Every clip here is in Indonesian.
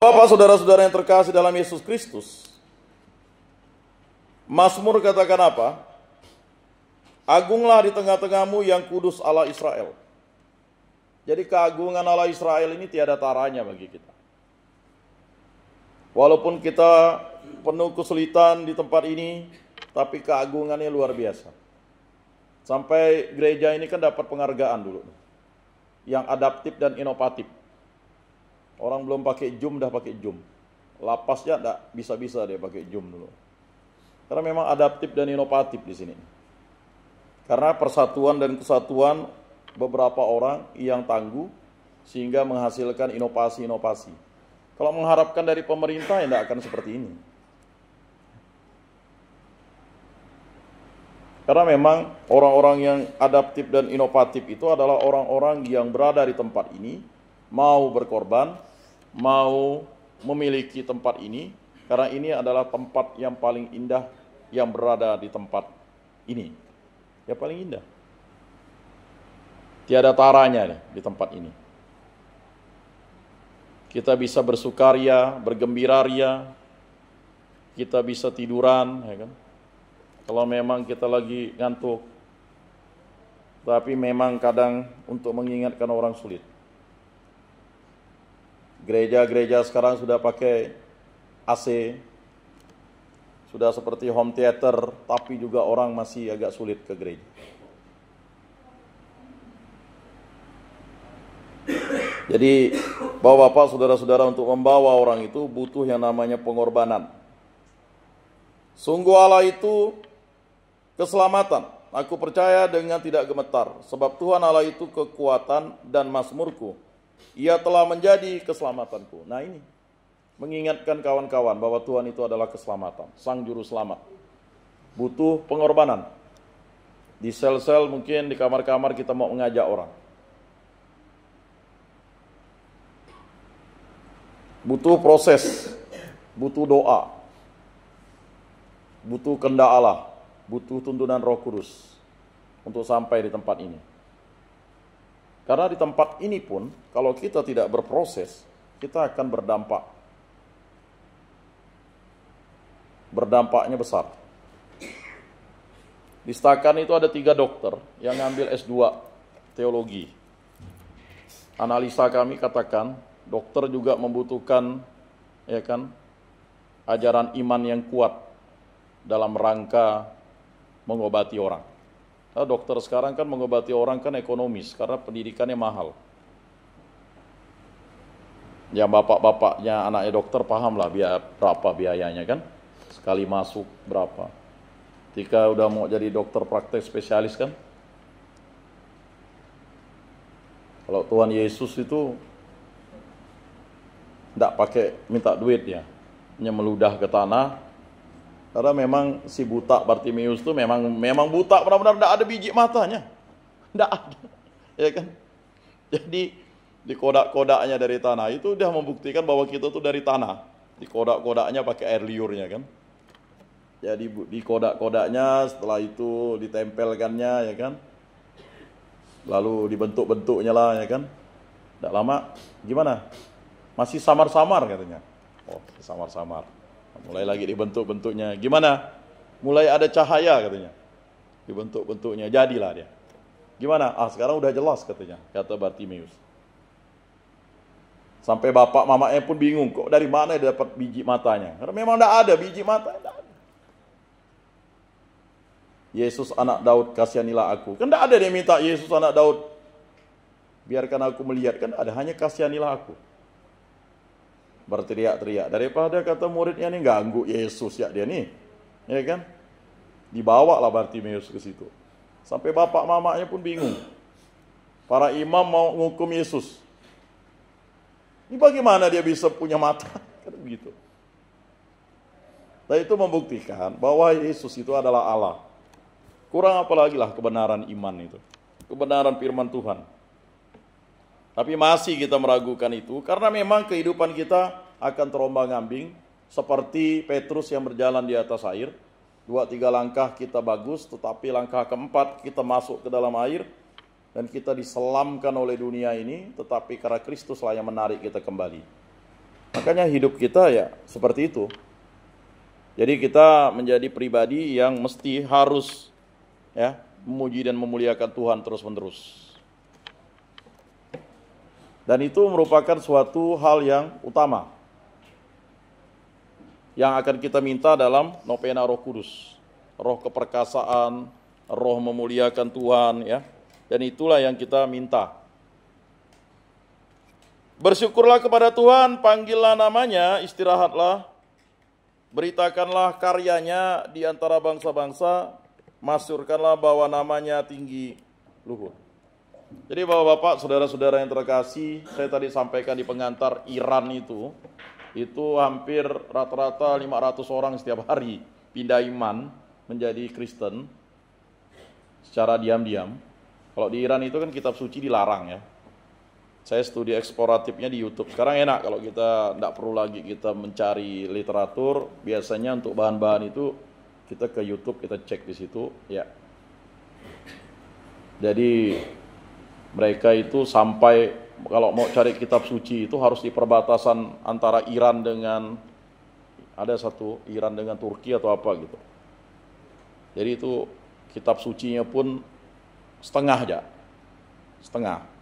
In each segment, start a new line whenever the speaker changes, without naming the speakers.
Bapak-bapak, saudara-saudara yang terkasih dalam Yesus Kristus, Mazmur katakan apa? Agunglah di tengah-tengahmu yang kudus Allah Israel. Jadi keagungan Allah Israel ini tiada taranya bagi kita. Walaupun kita penuh kesulitan di tempat ini, tapi keagungannya luar biasa. Sampai gereja ini kan dapat penghargaan dulu, yang adaptif dan inovatif. Orang belum pakai Zoom dah pakai Zoom. Lapasnya enggak bisa-bisa dia pakai Zoom dulu. Karena memang adaptif dan inovatif di sini. Karena persatuan dan kesatuan beberapa orang yang tangguh sehingga menghasilkan inovasi-inovasi. Kalau mengharapkan dari pemerintah ya tidak akan seperti ini. Karena memang orang-orang yang adaptif dan inovatif itu adalah orang-orang yang berada di tempat ini, mau berkorban, mau memiliki tempat ini, karena ini adalah tempat yang paling indah yang berada di tempat ini. Ya paling indah. Tiada taranya nih, di tempat ini. Kita bisa bersukaria, bergembiraria, kita bisa tiduran, ya kan? Kalau memang kita lagi ngantuk. Tapi memang kadang untuk mengingatkan orang sulit. Gereja-gereja sekarang sudah pakai AC, sudah seperti home theater, tapi juga orang masih agak sulit ke gereja. Jadi, bapak-bapak, saudara-saudara, untuk membawa orang itu butuh yang namanya pengorbanan. Sungguh Allah itu keselamatan. Aku percaya dengan tidak gemetar, sebab Tuhan Allah itu kekuatan dan mazmurku. Ia telah menjadi keselamatanku. Nah ini, mengingatkan kawan-kawan bahwa Tuhan itu adalah keselamatan, Sang Juru Selamat. Butuh pengorbanan. Di sel-sel mungkin, di kamar-kamar kita mau mengajak orang. Butuh proses, butuh doa, butuh kehendak Allah, butuh tuntunan Roh Kudus untuk sampai di tempat ini. Karena di tempat ini pun, kalau kita tidak berproses, kita akan berdampak. Berdampaknya besar. Di Stakan itu ada 3 dokter yang ngambil S2 teologi. Analisa kami katakan, dokter juga membutuhkan, ya kan, ajaran iman yang kuat dalam rangka mengobati orang. Nah, dokter sekarang kan mengobati orang kan ekonomis karena pendidikannya mahal. Ya bapak-bapaknya anaknya dokter paham lah berapa biayanya kan, sekali masuk berapa. Ketika udah mau jadi dokter praktek spesialis kan, kalau Tuhan Yesus itu tidak pakai minta duit ya, hanya meludah ke tanah. Karena memang si buta Bartimeus itu memang buta, benar-benar tidak ada biji matanya, tidak ada, ya kan? Jadi di kodak-kodaknya dari tanah itu udah membuktikan bahwa kita tuh dari tanah. Di kodak-kodaknya pakai air liurnya kan. Jadi di kodak-kodaknya setelah itu ditempelkannya ya kan. Lalu dibentuk-bentuknya lah ya kan. Tidak lama gimana? Masih samar-samar katanya. Oh, samar-samar. Mulai lagi dibentuk-bentuknya. Gimana? Mulai ada cahaya katanya. Dibentuk-bentuknya. Jadilah dia. Gimana? Sekarang udah jelas katanya. Kata Bartimeus. Sampai bapak mamanya pun bingung. Kok dari mana dia dapat biji matanya? Karena memang tidak ada biji mata. Tidak ada. Yesus anak Daud, kasihanilah aku. Kan tidak ada dia minta Yesus anak Daud. Biarkan aku melihat. Kan ada, hanya kasihanilah aku. Berteriak-teriak. Daripada kata muridnya nih ganggu Yesus ya dia nih. Ya kan? Dibawa lah Bartimeus ke situ. Sampai bapak mamanya pun bingung. Para imam mau ngukum Yesus. Ini bagaimana dia bisa punya mata? Kan begitu. Dan itu membuktikan bahwa Yesus itu adalah Allah. Kurang apa lagi lah kebenaran iman itu. Kebenaran firman Tuhan. Tapi masih kita meragukan itu karena memang kehidupan kita akan terombang-ambing seperti Petrus yang berjalan di atas air. 2-3 langkah kita bagus, tetapi langkah keempat kita masuk ke dalam air dan kita diselamkan oleh dunia ini, tetapi karena Kristus lah yang menarik kita kembali. Makanya hidup kita ya seperti itu. Jadi kita menjadi pribadi yang mesti harus ya memuji dan memuliakan Tuhan terus-menerus. Dan itu merupakan suatu hal yang utama yang akan kita minta dalam novena Roh Kudus. Roh keperkasaan, roh memuliakan Tuhan ya. Dan itulah yang kita minta. Bersyukurlah kepada Tuhan, panggillah namanya, istirahatlah, beritakanlah karyanya di antara bangsa-bangsa, masyhurkanlah bahwa namanya tinggi luhur. Jadi Bapak-bapak, saudara-saudara yang terkasih, saya tadi sampaikan di pengantar Iran itu hampir rata-rata 500 orang setiap hari pindah iman menjadi Kristen secara diam-diam. Kalau di Iran itu kan kitab suci dilarang ya. Saya studi eksploratifnya di YouTube. Sekarang enak kalau kita tidak perlu lagi kita mencari literatur. Biasanya untuk bahan-bahan itu kita ke YouTube, kita cek di situ ya. Jadi mereka itu sampai kalau mau cari kitab suci itu harus di perbatasan antara Iran dengan ada satu Iran dengan Turki atau apa gitu. Jadi itu kitab sucinya pun setengah aja. Setengah.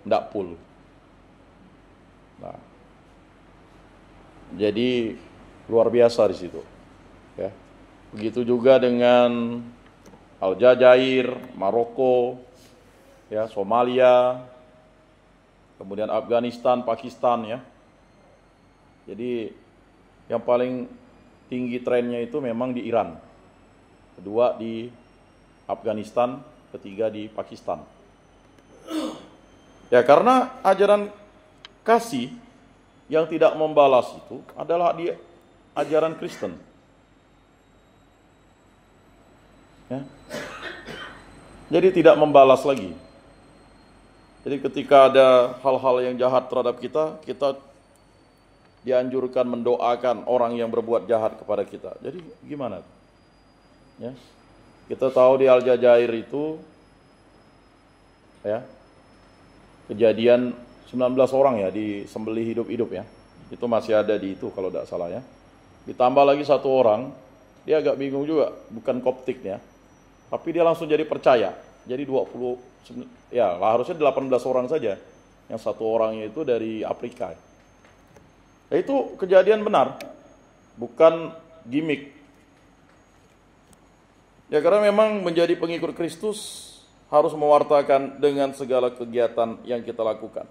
Tidak full. Nah. Jadi luar biasa di situ. Ya. Begitu juga dengan Aljazair, Maroko, ya, Somalia, kemudian Afghanistan, Pakistan ya. Jadi yang paling tinggi trennya itu memang di Iran. Kedua di Afghanistan, ketiga di Pakistan. Ya karena ajaran kasih yang tidak membalas itu adalah di ajaran Kristen. Ya. Jadi tidak membalas lagi. Jadi ketika ada hal-hal yang jahat terhadap kita, kita dianjurkan mendoakan orang yang berbuat jahat kepada kita. Jadi gimana? Ya. Kita tahu di Aljazair itu ya, kejadian 19 orang ya disembelih hidup-hidup ya. Itu masih ada di itu kalau tidak salah ya. Ditambah lagi satu orang, dia agak bingung juga, bukan Koptik ya. Tapi dia langsung jadi percaya. Jadi 20 ya harusnya 18 orang saja. Yang satu orangnya itu dari Afrika. Ya, itu kejadian benar. Bukan gimmick. Ya karena memang menjadi pengikut Kristus harus mewartakan dengan segala kegiatan yang kita lakukan.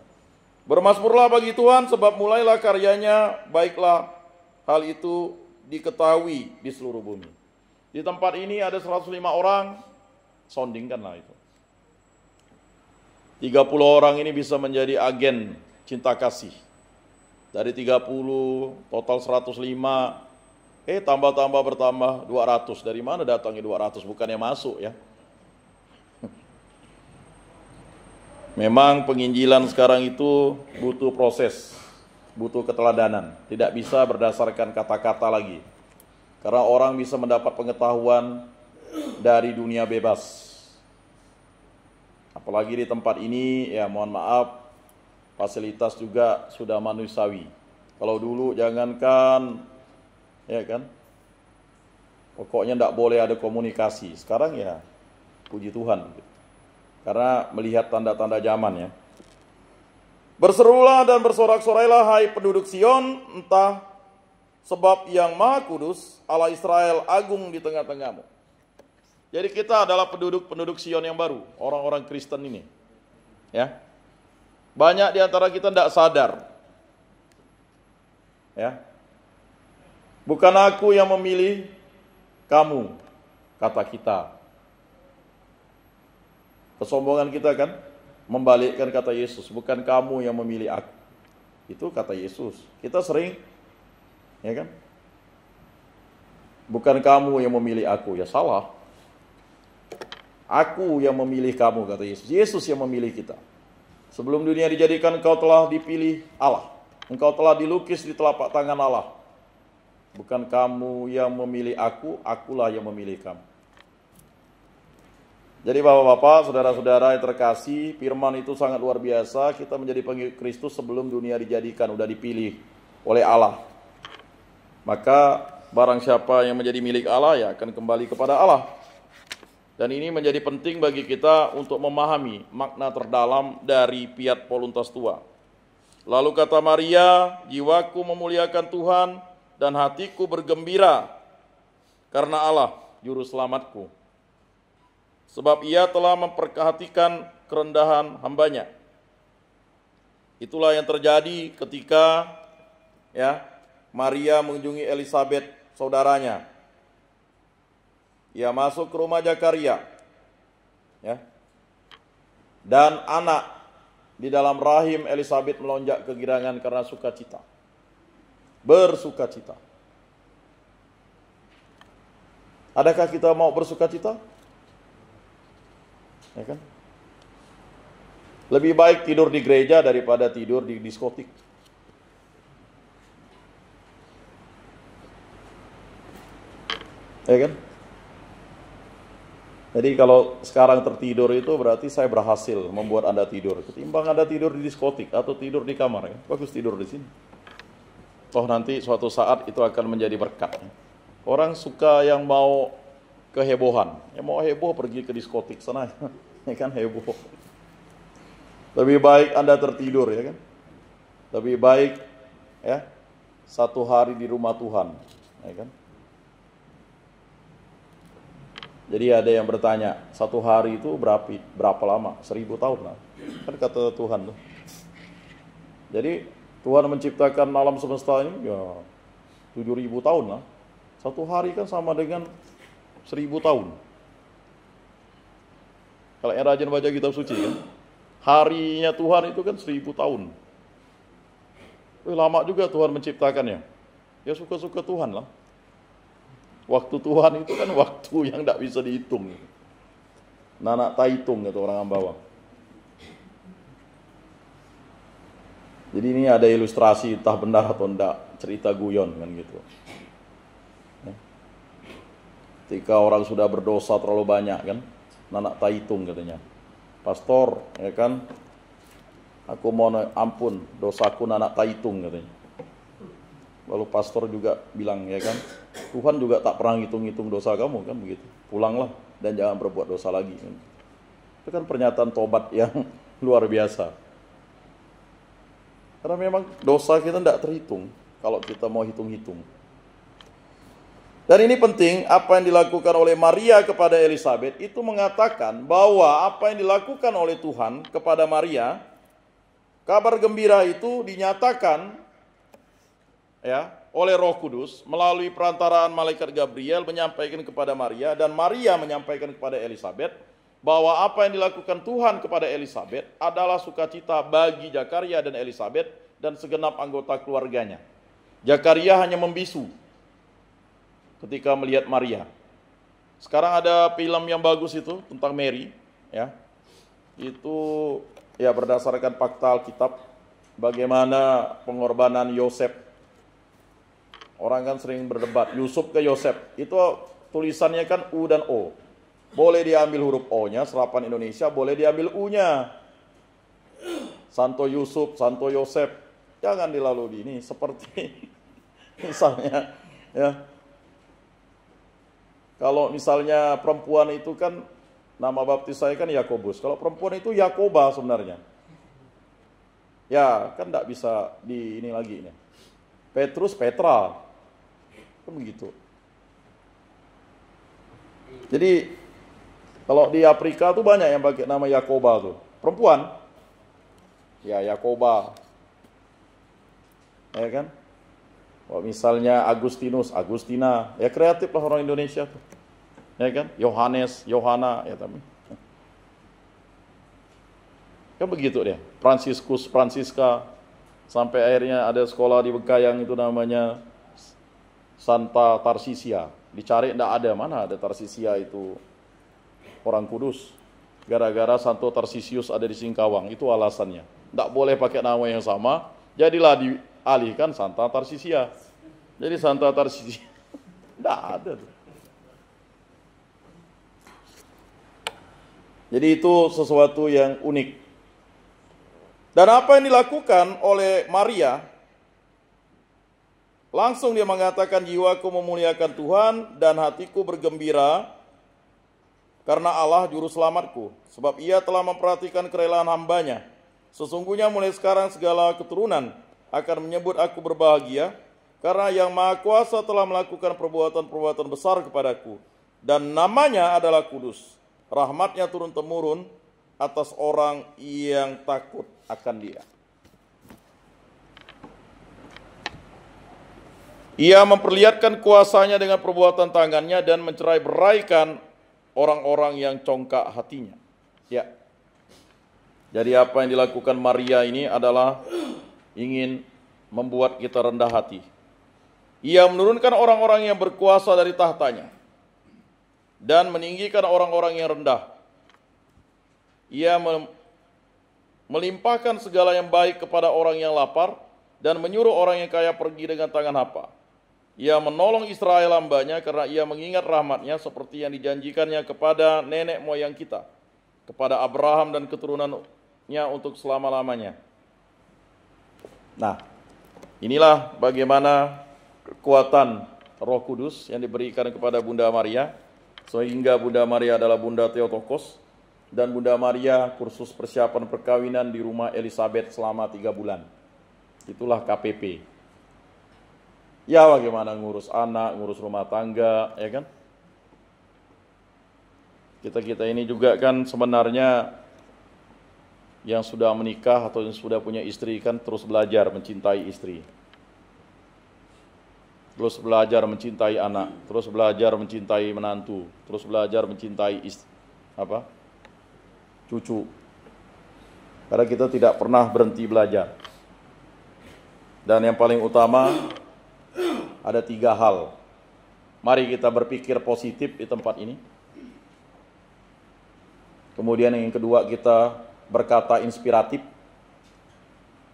Bermazmurlah bagi Tuhan sebab mulailah karyanya, baiklah hal itu diketahui di seluruh bumi. Di tempat ini ada 105 orang, soundingkanlah itu. 30 orang ini bisa menjadi agen cinta kasih. Dari 30, total 105, tambah-tambah bertambah 200. Dari mana datangnya 200? Bukannya masuk ya. Memang penginjilan sekarang itu butuh proses, butuh keteladanan. Tidak bisa berdasarkan kata-kata lagi. Karena orang bisa mendapat pengetahuan dari dunia bebas. Apalagi di tempat ini, ya mohon maaf, fasilitas juga sudah manusiawi. Kalau dulu jangankan, ya kan, pokoknya tidak boleh ada komunikasi. Sekarang ya, puji Tuhan. Karena melihat tanda-tanda zaman ya. Berserulah dan bersorak-sorailah hai penduduk Sion, entah sebab yang Maha Kudus, Allah Israel agung di tengah-tengahmu. Jadi kita adalah penduduk Sion yang baru, orang-orang Kristen ini. Ya. Banyak di antara kita tidak sadar. Ya. Bukan aku yang memilih kamu, kata kita. Kesombongan kita kan membalikkan kata Yesus, bukan kamu yang memilih aku. Itu kata Yesus. Kita sering, ya kan? Bukan kamu yang memilih aku, ya salah. Aku yang memilih kamu, kata Yesus. Yesus yang memilih kita. Sebelum dunia dijadikan, engkau telah dipilih Allah. Engkau telah dilukis di telapak tangan Allah. Bukan kamu yang memilih aku, akulah yang memilih kamu. Jadi bapak-bapak, saudara-saudara yang terkasih, firman itu sangat luar biasa. Kita menjadi pengikut Kristus sebelum dunia dijadikan, udah dipilih oleh Allah. Maka barang siapa yang menjadi milik Allah ya akan kembali kepada Allah. Dan ini menjadi penting bagi kita untuk memahami makna terdalam dari Fiat Voluntas Tua. Lalu kata Maria, jiwaku memuliakan Tuhan dan hatiku bergembira karena Allah, juru selamatku. Sebab ia telah memperhatikan kerendahan hambanya. Itulah yang terjadi ketika Maria mengunjungi Elizabeth, saudaranya. Ia masuk ke rumah Zakaria, dan anak di dalam rahim Elizabeth melonjak kegirangan karena sukacita, bersukacita. Adakah kita mau bersukacita? Ya kan? Lebih baik tidur di gereja daripada tidur di diskotik. Ya kan? Jadi kalau sekarang tertidur itu berarti saya berhasil membuat Anda tidur. Ketimbang Anda tidur di diskotik atau tidur di kamar, ya. Bagus tidur di sini. Toh nanti suatu saat itu akan menjadi berkat. Orang suka yang mau kehebohan. Yang mau heboh pergi ke diskotik sana. Ya kan, heboh. Lebih baik Anda tertidur, ya kan. Lebih baik satu hari di rumah Tuhan, ya kan. Jadi ada yang bertanya, satu hari itu berapa lama? 1000 tahun lah. Kan kata Tuhan tuh. Jadi Tuhan menciptakan alam semesta ini ya 7000 tahun lah. Satu hari kan sama dengan 1000 tahun. Kalau yang rajin baca kitab suci kan, harinya Tuhan itu kan 1000 tahun. Lama juga Tuhan menciptakannya. Ya suka-suka Tuhan lah. Waktu Tuhan itu kan waktu yang tidak bisa dihitung. Nanak taitung kata orang Ambawa. Jadi ini ada ilustrasi entah benar atau tidak, cerita guyon kan gitu. Ketika orang sudah berdosa terlalu banyak kan, nanak taitung katanya. Pastor, ya kan, aku mohon ampun, dosaku nanak taitung katanya. Lalu pastor juga bilang, ya kan, Tuhan juga tak pernah ngitung-ngitung dosa kamu kan begitu. Pulanglah dan jangan berbuat dosa lagi. Itu kan pernyataan tobat yang luar biasa. Karena memang dosa kita tidak terhitung kalau kita mau hitung-hitung. Dan ini penting, apa yang dilakukan oleh Maria kepada Elizabeth itu mengatakan bahwa apa yang dilakukan oleh Tuhan kepada Maria, kabar gembira itu dinyatakan oleh Roh Kudus melalui perantaraan malaikat Gabriel menyampaikan kepada Maria, dan Maria menyampaikan kepada Elizabeth bahwa apa yang dilakukan Tuhan kepada Elizabeth adalah sukacita bagi Zakaria dan Elizabeth dan segenap anggota keluarganya. Zakaria hanya membisu ketika melihat Maria. Sekarang ada film yang bagus itu tentang Mary, itu berdasarkan fakta Alkitab, bagaimana pengorbanan Yosef. Orang kan sering berdebat, Yusuf ke Yosef, itu tulisannya kan U dan O. Boleh diambil huruf O-nya, serapan Indonesia, boleh diambil U-nya. Santo Yusuf, Santo Yosef. Jangan dilalui ini seperti misalnya kalau misalnya perempuan itu kan nama baptis saya kan Yakobus. Kalau perempuan itu Yakoba sebenarnya. Ya, kan enggak bisa di ini lagi ini. Petrus, Petra. Kan begitu. Jadi kalau di Afrika tuh banyak yang pakai nama Yakoba tuh. Perempuan. Ya, Yakoba. Ya kan? Kalau misalnya Agustinus, Agustina. Ya kreatif lah orang Indonesia tuh. Ya kan? Yohanes, Yohana, ya tapi. Kan begitu deh. Franciscus, Francisca. Sampai akhirnya ada sekolah di Bekayang itu namanya Santa Tarsisia. Dicari tidak ada, mana ada Tarsisia itu orang kudus. Gara-gara Santo Tarsisius ada di Singkawang, itu alasannya. Tidak boleh pakai nama yang sama, jadilah dialihkan Santa Tarsisia. Jadi Santa Tarsisia, tidak ada tuh. Jadi itu sesuatu yang unik. Dan apa yang dilakukan oleh Maria, langsung dia mengatakan, jiwaku memuliakan Tuhan dan hatiku bergembira karena Allah juru selamatku. Sebab ia telah memperhatikan kerelaan hambanya. Sesungguhnya mulai sekarang segala keturunan akan menyebut aku berbahagia, karena yang Maha Kuasa telah melakukan perbuatan-perbuatan besar kepadaku. Dan namanya adalah kudus. Rahmatnya turun-temurun atas orang yang takut akan dia. Ia memperlihatkan kuasanya dengan perbuatan tangannya dan mencerai-beraikan orang-orang yang congkak hatinya. Ya. Jadi apa yang dilakukan Maria ini adalah ingin membuat kita rendah hati. Ia menurunkan orang-orang yang berkuasa dari tahtanya dan meninggikan orang-orang yang rendah. Ia melimpahkan segala yang baik kepada orang yang lapar dan menyuruh orang yang kaya pergi dengan tangan hampa. Ia menolong Israel hambanya karena ia mengingat rahmatnya seperti yang dijanjikannya kepada nenek moyang kita, kepada Abraham dan keturunannya untuk selama-lamanya. Nah, inilah bagaimana kekuatan Roh Kudus yang diberikan kepada Bunda Maria, sehingga Bunda Maria adalah Bunda Theotokos, dan Bunda Maria kursus persiapan perkawinan di rumah Elizabeth selama 3 bulan. Itulah KPP. Ya, bagaimana ngurus anak, ngurus rumah tangga, ya kan? Kita ini juga kan sebenarnya yang sudah menikah atau yang sudah punya istri kan terus belajar mencintai istri. Terus belajar mencintai anak, terus belajar mencintai menantu, terus belajar mencintai cucu. Karena kita tidak pernah berhenti belajar. Dan yang paling utama ada 3 hal. Mari kita berpikir positif di tempat ini. Kemudian yang kedua, kita berkata inspiratif.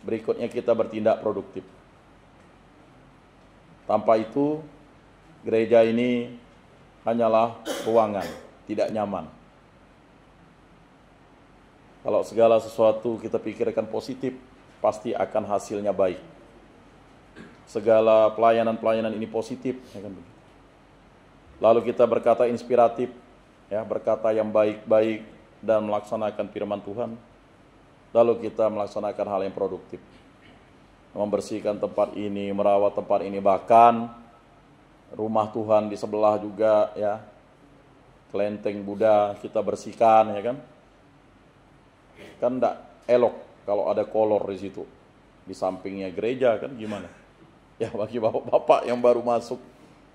Berikutnya kita bertindak produktif. Tanpa itu, gereja ini hanyalah ruangan, tidak nyaman. Kalau segala sesuatu kita pikirkan positif, pasti akan hasilnya baik. Segala pelayanan-pelayanan ini positif, ya kan begitu. Lalu kita berkata inspiratif, ya, berkata yang baik-baik dan melaksanakan firman Tuhan. Lalu kita melaksanakan hal yang produktif. Membersihkan tempat ini, merawat tempat ini, bahkan rumah Tuhan di sebelah juga, ya. Kelenteng Buddha kita bersihkan, ya kan. Kan enggak elok kalau ada kolor di situ. Di sampingnya gereja kan gimana? Ya, bagi bapak-bapak yang baru masuk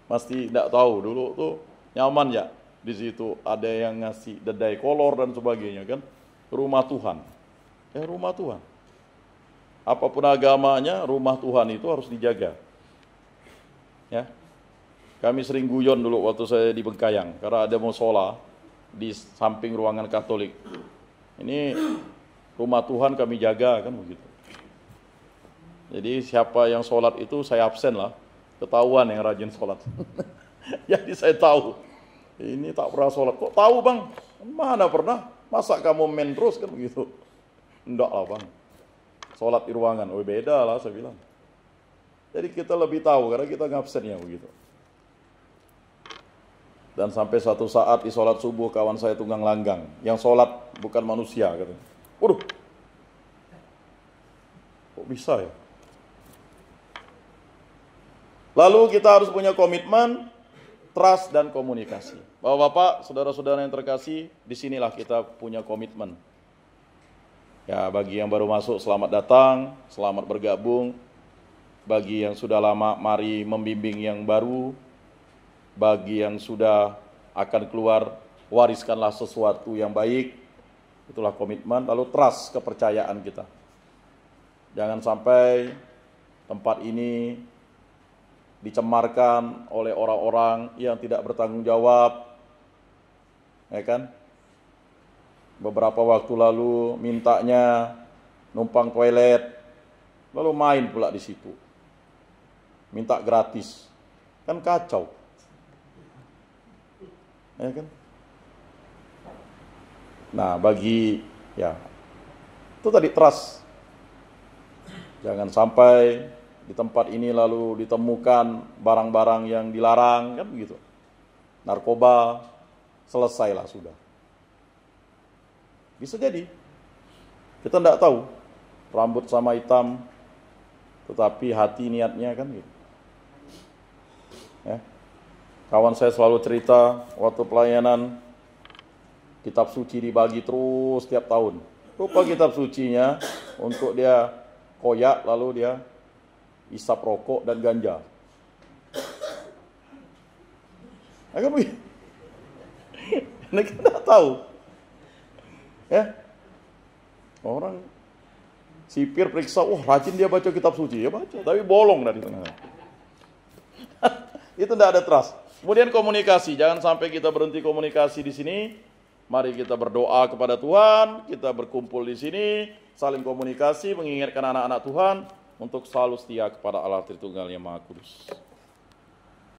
pasti tidak tahu dulu tuh nyaman ya. Di situ ada yang ngasih dedai kolor dan sebagainya kan. Rumah Tuhan. Ya, rumah Tuhan. Apapun agamanya, rumah Tuhan itu harus dijaga. Ya. Kami sering guyon dulu waktu saya di Bengkayang karena ada musola di samping ruangan Katolik. Ini rumah Tuhan kami jaga kan begitu. Jadi siapa yang sholat itu saya absen lah, ketahuan yang rajin sholat. Jadi saya tahu, ini tak pernah sholat. Kok tahu bang? Mana pernah? Masa kamu main terus kan begitu? Enggak lah bang, sholat di ruangan. Oh beda lah saya bilang. Jadi kita lebih tahu karena kita ngabsennya begitu. Dan sampai suatu saat di sholat subuh kawan saya tunggang langgang, yang sholat bukan manusia katanya. Waduh, kok bisa ya? Lalu kita harus punya komitmen, trust, dan komunikasi. Bapak-bapak, saudara-saudara yang terkasih, disinilah kita punya komitmen. Ya, bagi yang baru masuk, selamat datang, selamat bergabung. Bagi yang sudah lama, mari membimbing yang baru. Bagi yang sudah akan keluar, wariskanlah sesuatu yang baik. Itulah komitmen. Lalu trust, kepercayaan kita. Jangan sampai tempat ini dicemarkan oleh orang-orang yang tidak bertanggung jawab, ya kan? Beberapa waktu lalu mintanya numpang toilet, lalu main pula di situ, minta gratis, kan kacau, ya kan? Nah, itu tadi trust. Jangan sampai di tempat ini lalu ditemukan barang-barang yang dilarang, kan begitu. Narkoba, selesailah sudah. Bisa jadi. Kita tidak tahu. Rambut sama hitam, tetapi hati niatnya kan gitu. Ya. Kawan saya selalu cerita waktu pelayanan, kitab suci dibagi terus tiap tahun. Lupa kitab sucinya untuk dia koyak, lalu dia isap rokok dan ganja. Akan begitu. Kita tidak tahu. Ya. Orang sipir periksa, rajin dia baca kitab suci, ya baca, tapi bolong dari tengah. Itu tidak ada trust. Kemudian komunikasi, jangan sampai kita berhenti komunikasi di sini. Mari kita berdoa kepada Tuhan, kita berkumpul di sini, saling komunikasi, mengingatkan anak-anak Tuhan untuk selalu setia kepada Allah Tritunggal yang Maha Kudus.